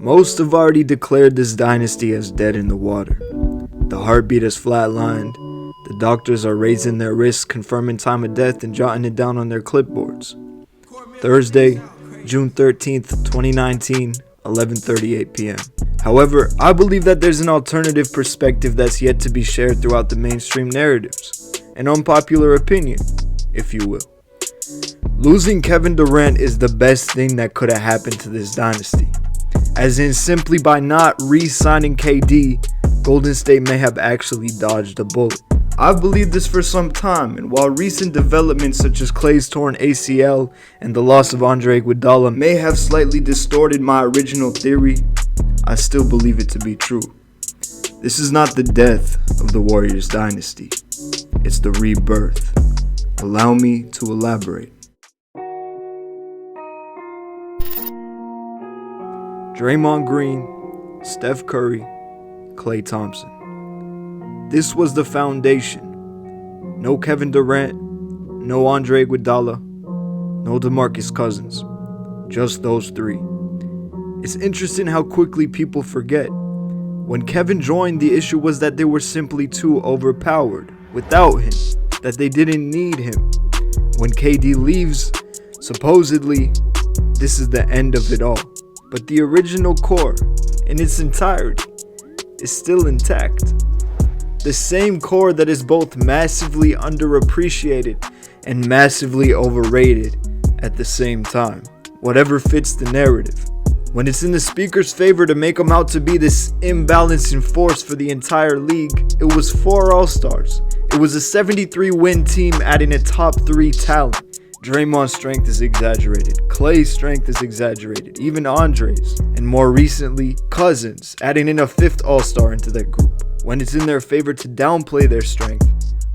Most have already declared this dynasty as dead in the water. The heartbeat has flatlined. The doctors are raising their wrists, confirming time of death and jotting it down on their clipboards. Thursday, June 13th, 2019, 11:38 p.m. However, I believe that there's an alternative perspective that's yet to be shared throughout the mainstream narratives. An unpopular opinion, if you will. Losing Kevin Durant is the best thing that could have happened to this dynasty. As in, simply by not re-signing KD, Golden State may have actually dodged a bullet. I've believed this for some time, and while recent developments such as Klay's torn ACL and the loss of Andre Iguodala may have slightly distorted my original theory, I still believe it to be true. This is not the death of the Warriors dynasty, it's the rebirth. Allow me to elaborate. Draymond Green, Steph Curry, Klay Thompson. This was the foundation. No Kevin Durant, no Andre Iguodala, no DeMarcus Cousins. Just those three. It's interesting how quickly people forget. When Kevin joined, the issue was that they were simply too overpowered without him, that they didn't need him. When KD leaves, supposedly, this is the end of it all. But the original core, in its entirety, is still intact. The same core that is both massively underappreciated and massively overrated at the same time. Whatever fits the narrative. When it's in the speaker's favor to make them out to be this imbalancing force for the entire league, it was 4 All-Stars. It was a 73-win team adding a top 3 talent. Draymond's strength is exaggerated. Klay's strength is exaggerated. Even Andre's. And more recently, Cousins, adding in a 5th All-Star into that group. When it's in their favor to downplay their strength,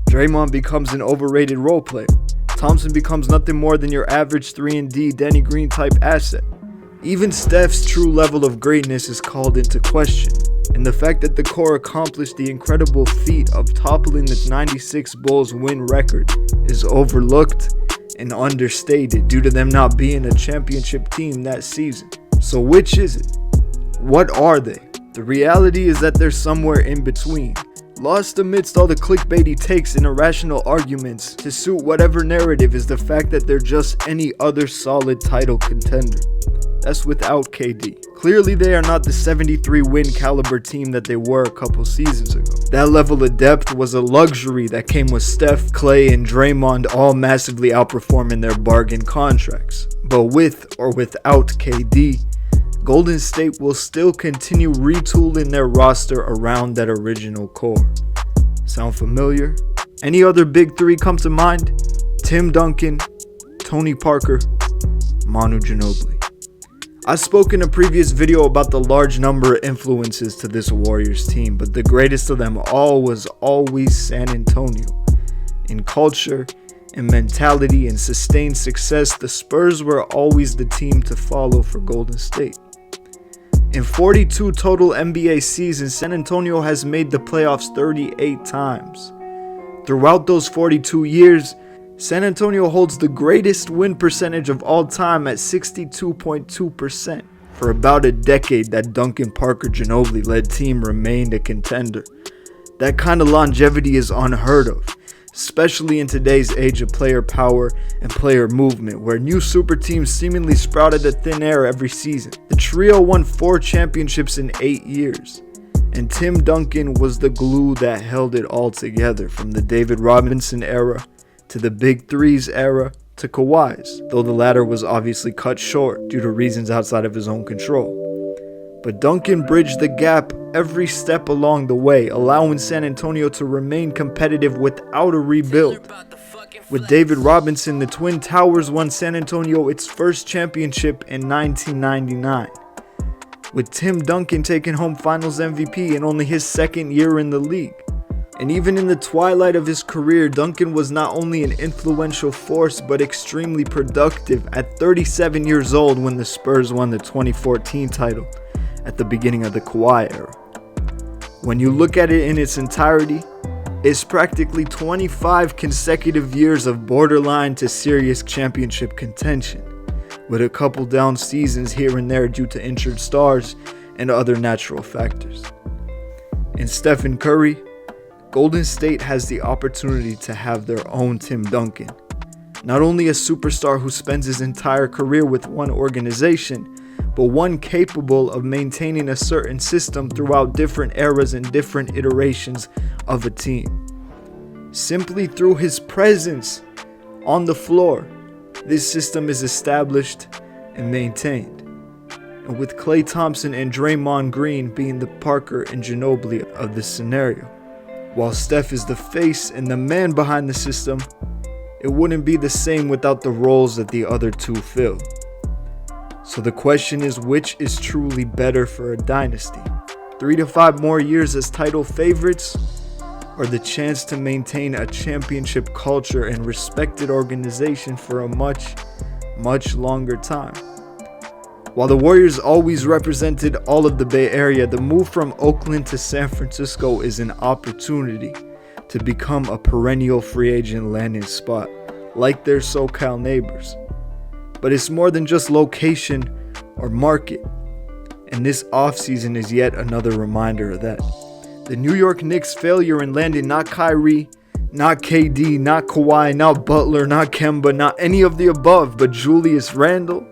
Draymond becomes an overrated role player. Thompson becomes nothing more than your average 3-and-D Danny Green type asset. Even Steph's true level of greatness is called into question. And the fact that the core accomplished the incredible feat of toppling the 96 Bulls win record is overlooked and understated due to them not being a championship team that season. So which is it? What are they? The reality is that they're somewhere in between. Lost amidst all the clickbaity takes and irrational arguments to suit whatever narrative is the fact that they're just any other solid title contender. That's without KD. Clearly they are not the 73-win caliber team that they were a couple seasons ago. That level of depth was a luxury that came with Steph, Klay, and Draymond all massively outperforming their bargain contracts. But with or without KD, Golden State will still continue retooling their roster around that original core. Sound familiar? Any other big 3 come to mind? Tim Duncan, Tony Parker, Manu Ginobili. I spoke in a previous video about the large number of influences to this Warriors team, but the greatest of them all was always San Antonio. In culture, in mentality, and sustained success, the Spurs were always the team to follow for Golden State. In 42 total NBA seasons, San Antonio has made the playoffs 38 times. Throughout those 42 years, San Antonio holds the greatest win percentage of all time at 62.2%. For about a decade, that Duncan Parker Ginobili led team remained a contender. That kind of longevity is unheard of, especially in today's age of player power and player movement, where new super teams seemingly sprout out of thin air every season. The trio won 4 championships in 8 years, and Tim Duncan was the glue that held it all together, from the David Robinson era to the Big Three's era to Kawhi's, though the latter was obviously cut short due to reasons outside of his own control. But Duncan bridged the gap every step along the way, allowing San Antonio to remain competitive without a rebuild. With David Robinson, the Twin Towers won San Antonio its first championship in 1999. With Tim Duncan taking home Finals MVP in only his 2nd year in the league. And even in the twilight of his career, Duncan was not only an influential force but extremely productive at 37 years old when the Spurs won the 2014 title at the beginning of the Kawhi era. When you look at it in its entirety, it's practically 25 consecutive years of borderline to serious championship contention, with a couple down seasons here and there due to injured stars and other natural factors. In Steph and Curry, Golden State has the opportunity to have their own Tim Duncan. Not only a superstar who spends his entire career with one organization, but one capable of maintaining a certain system throughout different eras and different iterations of a team. Simply through his presence on the floor, this system is established and maintained. And with Klay Thompson and Draymond Green being the Parker and Ginobili of this scenario, while Steph is the face and the man behind the system, it wouldn't be the same without the roles that the other two fill. So the question is, which is truly better for a dynasty? 3 to 5 more years as title favorites, or the chance to maintain a championship culture and respected organization for a much, much longer time? While the Warriors always represented all of the Bay Area, the move from Oakland to San Francisco is an opportunity to become a perennial free agent landing spot, like their SoCal neighbors. But it's more than just location or market, and this offseason is yet another reminder of that. The New York Knicks' failure in landing not Kyrie, not KD, not Kawhi, not Butler, not Kemba, not any of the above, but Julius Randle.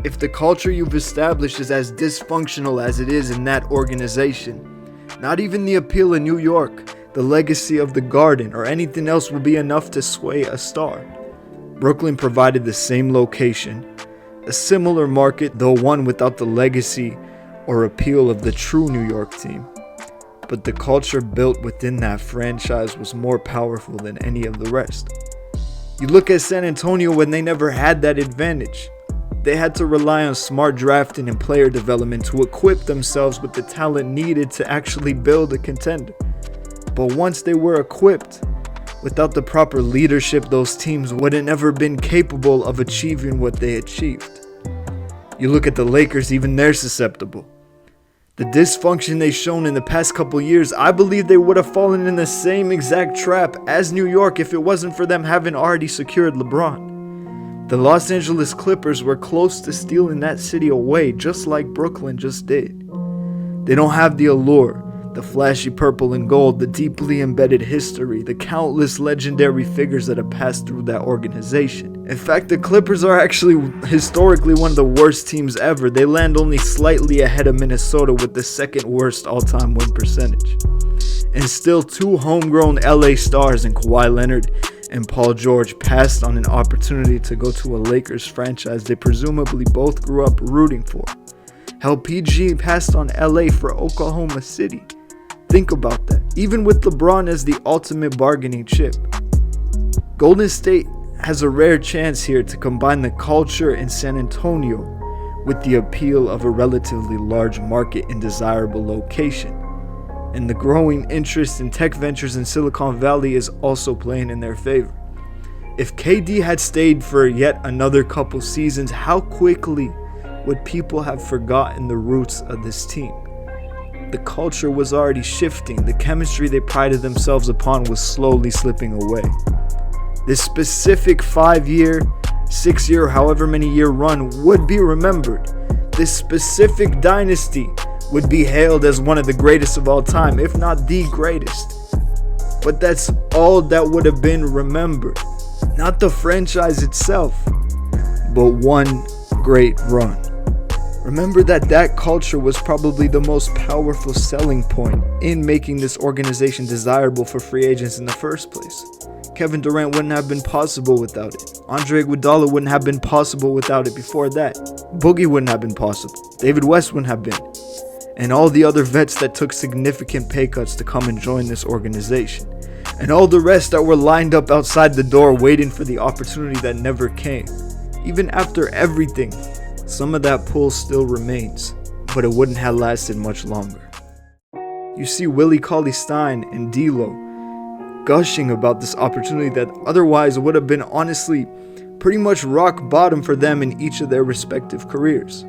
If the culture you've established is as dysfunctional as it is in that organization, not even the appeal of New York, the legacy of the Garden, or anything else will be enough to sway a star. Brooklyn provided the same location, a similar market, though one without the legacy or appeal of the true New York team. But the culture built within that franchise was more powerful than any of the rest. You look at San Antonio when they never had that advantage. They had to rely on smart drafting and player development to equip themselves with the talent needed to actually build a contender. But once they were equipped, without the proper leadership, those teams would have never been capable of achieving what they achieved. You look at the Lakers, even they're susceptible. The dysfunction they've shown in the past couple years, I believe they would have fallen in the same exact trap as New York if it wasn't for them having already secured LeBron. The Los Angeles Clippers were close to stealing that city away, just like Brooklyn just did. They don't have the allure, the flashy purple and gold, the deeply embedded history, the countless legendary figures that have passed through that organization. In fact, the Clippers are actually historically one of the worst teams ever. They land only slightly ahead of Minnesota with the second worst all-time win percentage. And still, 2 homegrown LA stars in Kawhi Leonard and Paul George passed on an opportunity to go to a Lakers franchise they presumably both grew up rooting for. Hell, PG passed on LA for Oklahoma City. Think about that. Even with LeBron as the ultimate bargaining chip, Golden State has a rare chance here to combine the culture in San Antonio with the appeal of a relatively large market and desirable location. And the growing interest in tech ventures in Silicon Valley is also playing in their favor. If KD had stayed for yet another couple seasons, how quickly would people have forgotten the roots of this team? The culture was already shifting. The chemistry they prided themselves upon was slowly slipping away. This specific 5-year, 6-year, however many year run would be remembered. This specific dynasty would be hailed as one of the greatest of all time, if not the greatest. But that's all that would have been remembered. Not the franchise itself, but one great run. Remember that culture was probably the most powerful selling point in making this organization desirable for free agents in the first place. Kevin Durant wouldn't have been possible without it. Andre Iguodala wouldn't have been possible without it before that. Boogie wouldn't have been possible. David West wouldn't have been. And all the other vets that took significant pay cuts to come and join this organization. And all the rest that were lined up outside the door waiting for the opportunity that never came. Even after everything, some of that pull still remains, but it wouldn't have lasted much longer. You see Willie Cauley-Stein and D'Lo gushing about this opportunity that otherwise would have been honestly pretty much rock bottom for them in each of their respective careers.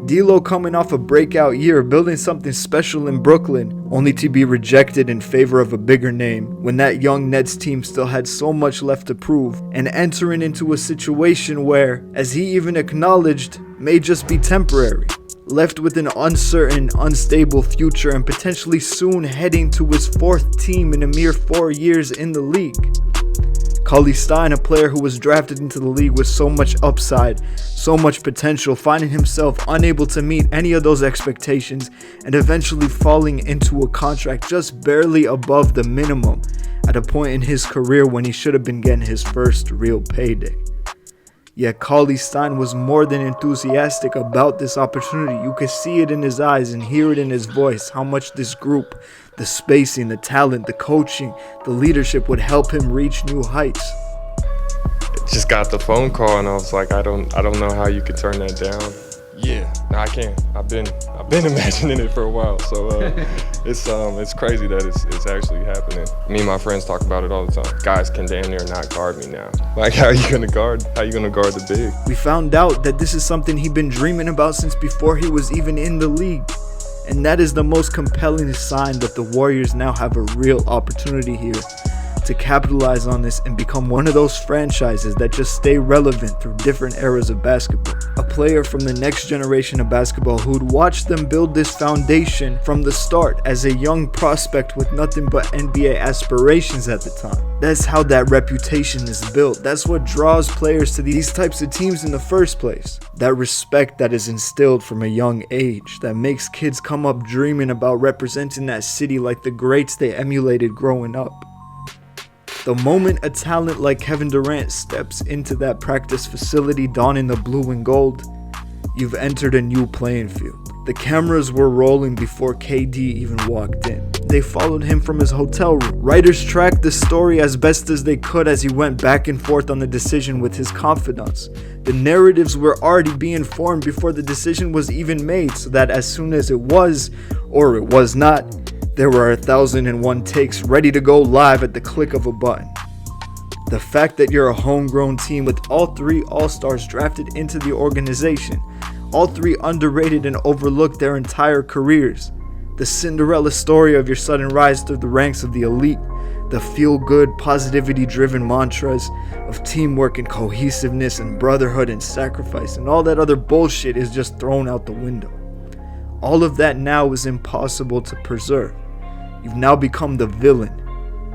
D'Lo coming off a breakout year, building something special in Brooklyn, only to be rejected in favor of a bigger name when that young Nets team still had so much left to prove, and entering into a situation where, as he even acknowledged, may just be temporary. Left with an uncertain, unstable future and potentially soon heading to his 4th team in a mere 4 years in the league. Cauley-Stein, a player who was drafted into the league with so much upside, so much potential, finding himself unable to meet any of those expectations and eventually falling into a contract just barely above the minimum at a point in his career when he should have been getting his first real payday. Yet Cauley-Stein was more than enthusiastic about this opportunity. You could see it in his eyes and hear it in his voice, how much this group, the spacing, the talent, the coaching, the leadership would help him reach new heights. Just got the phone call and I was like, I don't know how you could turn that down. Yeah, no, I can. I've been imagining it for a while, so it's crazy that it's actually happening. Me and my friends talk about it all the time. Guys can damn near not guard me now. Like, how you gonna guard the big? We found out that this is something he'd been dreaming about since before he was even in the league. And that is the most compelling sign that the Warriors now have a real opportunity here to capitalize on this and become one of those franchises that just stay relevant through different eras of basketball. A player from the next generation of basketball who'd watched them build this foundation from the start as a young prospect with nothing but NBA aspirations at the time. That's how that reputation is built. That's what draws players to these types of teams in the first place. That respect that is instilled from a young age that makes kids come up dreaming about representing that city like the greats they emulated growing up. The moment a talent like Kevin Durant steps into that practice facility donning the blue and gold, you've entered a new playing field. The cameras were rolling before KD even walked in. They followed him from his hotel room. Writers tracked the story as best as they could as he went back and forth on the decision with his confidants. The narratives were already being formed before the decision was even made, so that as soon as it was, or it was not, there were 1,001 takes ready to go live at the click of a button. The fact that you're a homegrown team with all 3 All-Stars drafted into the organization, all 3 underrated and overlooked their entire careers, the Cinderella story of your sudden rise through the ranks of the elite, the feel-good, positivity-driven mantras of teamwork and cohesiveness and brotherhood and sacrifice and all that other bullshit is just thrown out the window. All of that now is impossible to preserve. You've now become the villain,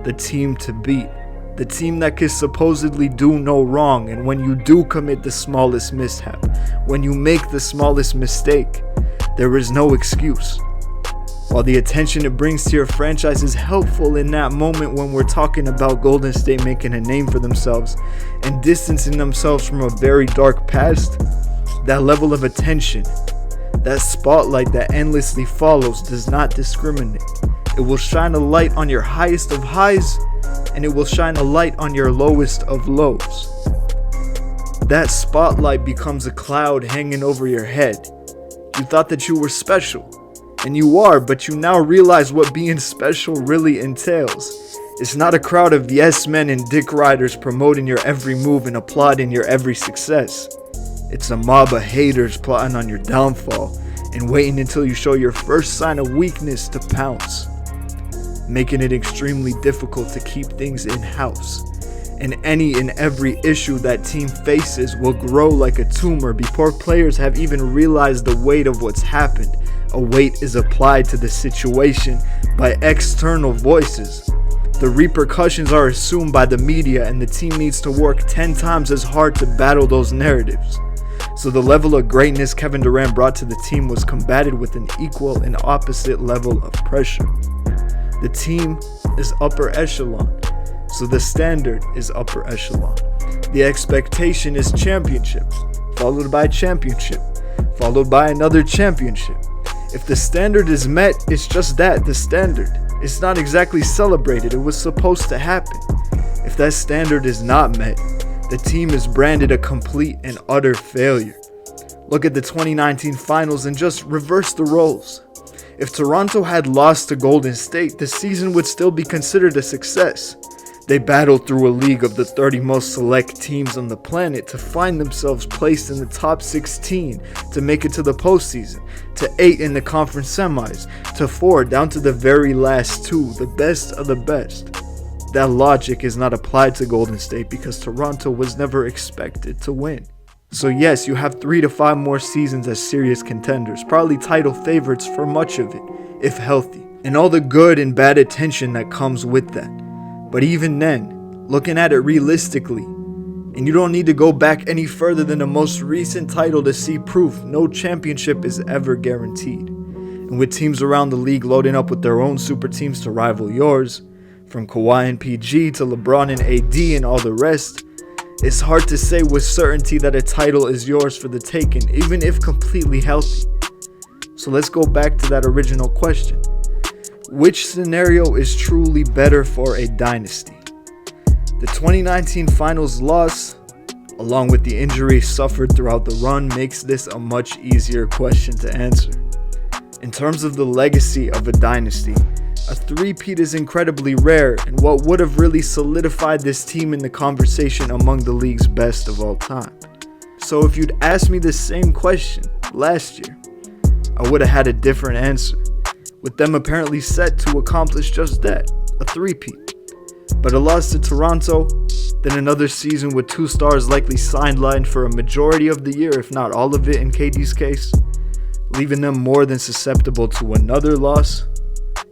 the team to beat, the team that can supposedly do no wrong, and when you do commit the smallest mishap, when you make the smallest mistake, there is no excuse. While the attention it brings to your franchise is helpful in that moment when we're talking about Golden State making a name for themselves and distancing themselves from a very dark past, that level of attention, that spotlight that endlessly follows, does not discriminate. It will shine a light on your highest of highs, and it will shine a light on your lowest of lows. That spotlight becomes a cloud hanging over your head. You thought that you were special, and you are, but you now realize what being special really entails. It's not a crowd of yes men and dick riders promoting your every move and applauding your every success. It's a mob of haters plotting on your downfall and waiting until you show your first sign of weakness to pounce, making it extremely difficult to keep things in-house. And any and every issue that team faces will grow like a tumor before players have even realized the weight of what's happened. A weight is applied to the situation by external voices. The repercussions are assumed by the media, and the team needs to work 10 times as hard to battle those narratives. So the level of greatness Kevin Durant brought to the team was combated with an equal and opposite level of pressure. The team is upper echelon, so the standard is upper echelon. The expectation is championship, followed by championship, followed by another championship. If the standard is met, it's just that, the standard. It's not exactly celebrated, it was supposed to happen. If that standard is not met, the team is branded a complete and utter failure. Look at the 2019 finals and just reverse the roles. If Toronto had lost to Golden State, the season would still be considered a success. They battled through a league of the 30 most select teams on the planet to find themselves placed in the top 16, to make it to the postseason, to 8 in the conference semis, to 4 down to the very last 2, the best of the best. That logic is not applied to Golden State because Toronto was never expected to win. So yes, you have 3 to 5 more seasons as serious contenders, probably title favorites for much of it, if healthy, and all the good and bad attention that comes with that. But even then, looking at it realistically, and you don't need to go back any further than the most recent title to see proof no championship is ever guaranteed. And with teams around the league loading up with their own super teams to rival yours, from Kawhi and PG to LeBron and AD and all the rest, it's hard to say with certainty that a title is yours for the taking, even if completely healthy. So let's go back to that original question. Which scenario is truly better for a dynasty? The 2019 finals loss, along with the injuries suffered throughout the run, makes this a much easier question to answer. In terms of the legacy of a dynasty, a three-peat is incredibly rare and what would have really solidified this team in the conversation among the league's best of all time. So if you'd asked me the same question last year, I would have had a different answer, with them apparently set to accomplish just that, a three-peat. But a loss to Toronto, then another season with 2 stars likely sidelined for a majority of the year, if not all of it in KD's case, leaving them more than susceptible to another loss.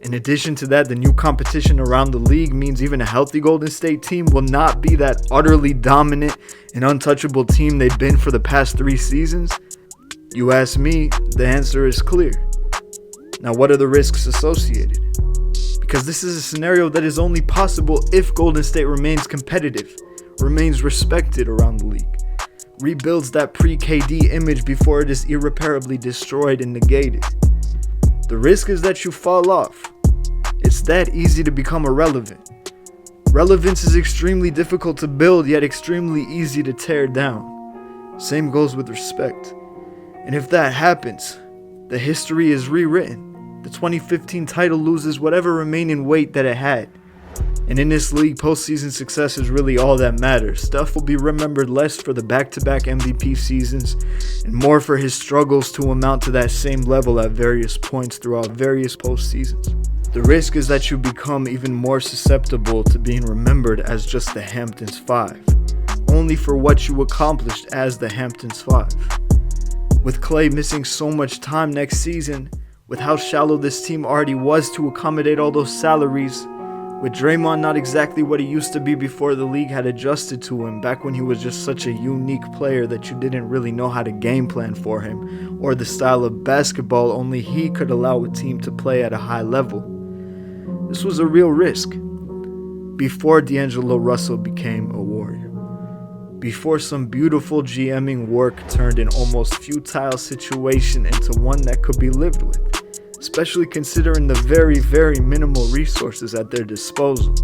In addition to that, the new competition around the league means even a healthy Golden State team will not be that utterly dominant and untouchable team they've been for the past 3 seasons. You ask me, the answer is clear. Now, what are the risks associated? Because this is a scenario that is only possible if Golden State remains competitive, remains respected around the league, rebuilds that pre-KD image before it is irreparably destroyed and negated. The risk is that you fall off. It's that easy to become irrelevant. Relevance is extremely difficult to build, yet extremely easy to tear down. Same goes with respect. And if that happens, the history is rewritten. The 2015 title loses whatever remaining weight that it had. And in this league, postseason success is really all that matters. Steph will be remembered less for the back-to-back MVP seasons and more for his struggles to amount to that same level at various points throughout various postseasons. The risk is that you become even more susceptible to being remembered as just the Hamptons 5, only for what you accomplished as the Hamptons 5. With Klay missing so much time next season, with how shallow this team already was to accommodate all those salaries, with Draymond not exactly what he used to be before the league had adjusted to him, back when he was just such a unique player that you didn't really know how to game plan for him, or the style of basketball only he could allow a team to play at a high level. This was a real risk. Before D'Angelo Russell became a Warrior. Before some beautiful GMing work turned an almost futile situation into one that could be lived with, especially considering the very, very minimal resources at their disposal.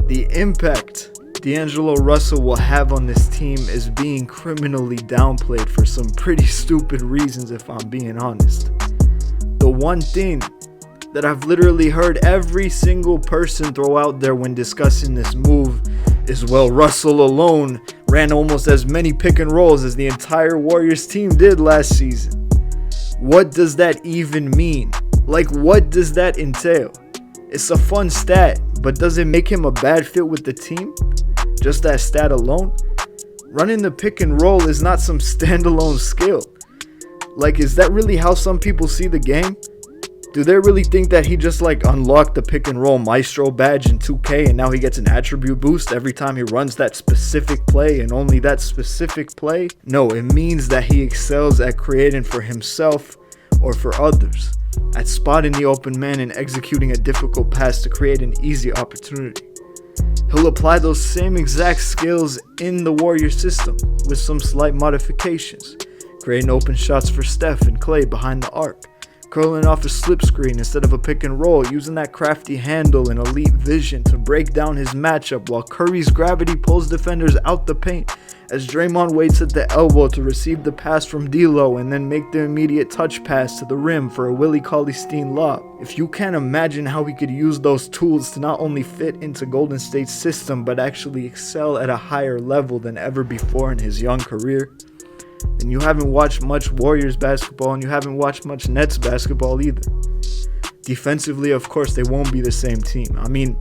The impact D'Angelo Russell will have on this team is being criminally downplayed for some pretty stupid reasons, if I'm being honest. The one thing that I've literally heard every single person throw out there when discussing this move is, well, Russell alone ran almost as many pick and rolls as the entire Warriors team did last season. What does that even mean? Like, what does that entail? It's a fun stat, but does it make him a bad fit with the team? Just that stat alone? Running the pick and roll is not some standalone skill. Like, is that really how some people see the game? Do they really think that he just unlocked the pick and roll maestro badge in 2K and now he gets an attribute boost every time he runs that specific play and only that specific play? No, it means that he excels at creating for himself or for others, at spotting the open man and executing a difficult pass to create an easy opportunity. He'll apply those same exact skills in the Warrior system with some slight modifications, creating open shots for Steph and Klay behind the arc, curling off a slip screen instead of a pick and roll, using that crafty handle and elite vision to break down his matchup, while Curry's gravity pulls defenders out the paint as Draymond waits at the elbow to receive the pass from D'Lo and then make the immediate touch pass to the rim for a Willie Cauley-Stein lob. If you can't imagine how he could use those tools to not only fit into Golden State's system but actually excel at a higher level than ever before in his young career, then you haven't watched much Warriors basketball and you haven't watched much Nets basketball either. Defensively, of course, they won't be the same team. I mean,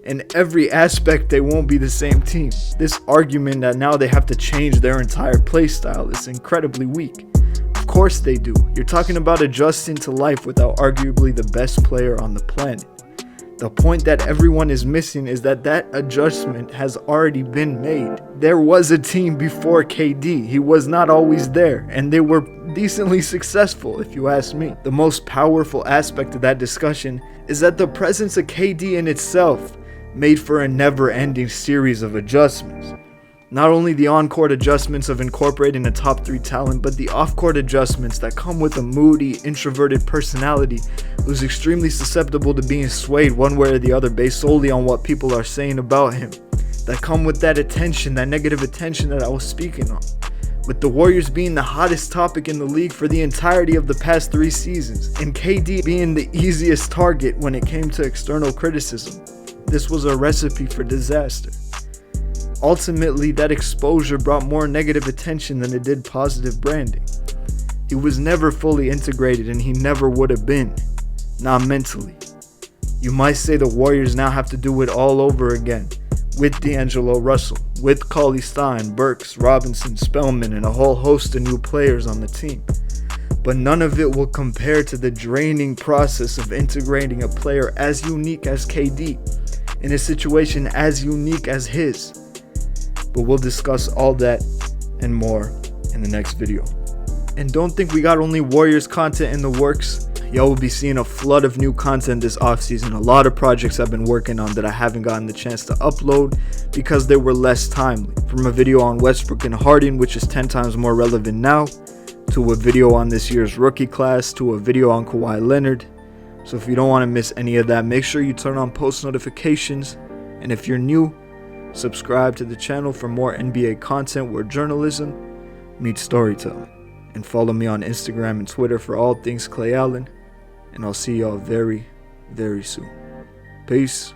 in every aspect, they won't be the same team. This argument that now they have to change their entire play style is incredibly weak. Of course they do. You're talking about adjusting to life without arguably the best player on the planet. The point that everyone is missing is that that adjustment has already been made. There was a team before KD. He was not always there, and they were decently successful, if you ask me. The most powerful aspect of that discussion is that the presence of KD in itself made for a never-ending series of adjustments. Not only the on-court adjustments of incorporating a top 3 talent, but the off-court adjustments that come with a moody, introverted personality who's extremely susceptible to being swayed one way or the other based solely on what people are saying about him. That come with that attention, that negative attention that I was speaking on. With the Warriors being the hottest topic in the league for the entirety of the past 3 seasons, and KD being the easiest target when it came to external criticism. This was a recipe for disaster. Ultimately, that exposure brought more negative attention than it did positive branding. He was never fully integrated, and he never would have been. Not mentally. You might say the Warriors now have to do it all over again, with D'Angelo Russell, with Cauley-Stein, Burks, Robinson, Spellman, and a whole host of new players on the team. But none of it will compare to the draining process of integrating a player as unique as KD in a situation as unique as his. But we'll discuss all that and more in the next video. And don't think we got only Warriors content in the works. Y'all will be seeing a flood of new content this offseason. A lot of projects I've been working on that I haven't gotten the chance to upload because they were less timely. From a video on Westbrook and Harden, which is 10 times more relevant now, to a video on this year's rookie class, to a video on Kawhi Leonard. So if you don't want to miss any of that, make sure you turn on post notifications. And if you're new, subscribe to the channel for more NBA content where journalism meets storytelling. And follow me on Instagram and Twitter for all things Klay Allen. And I'll see y'all very, very soon. Peace.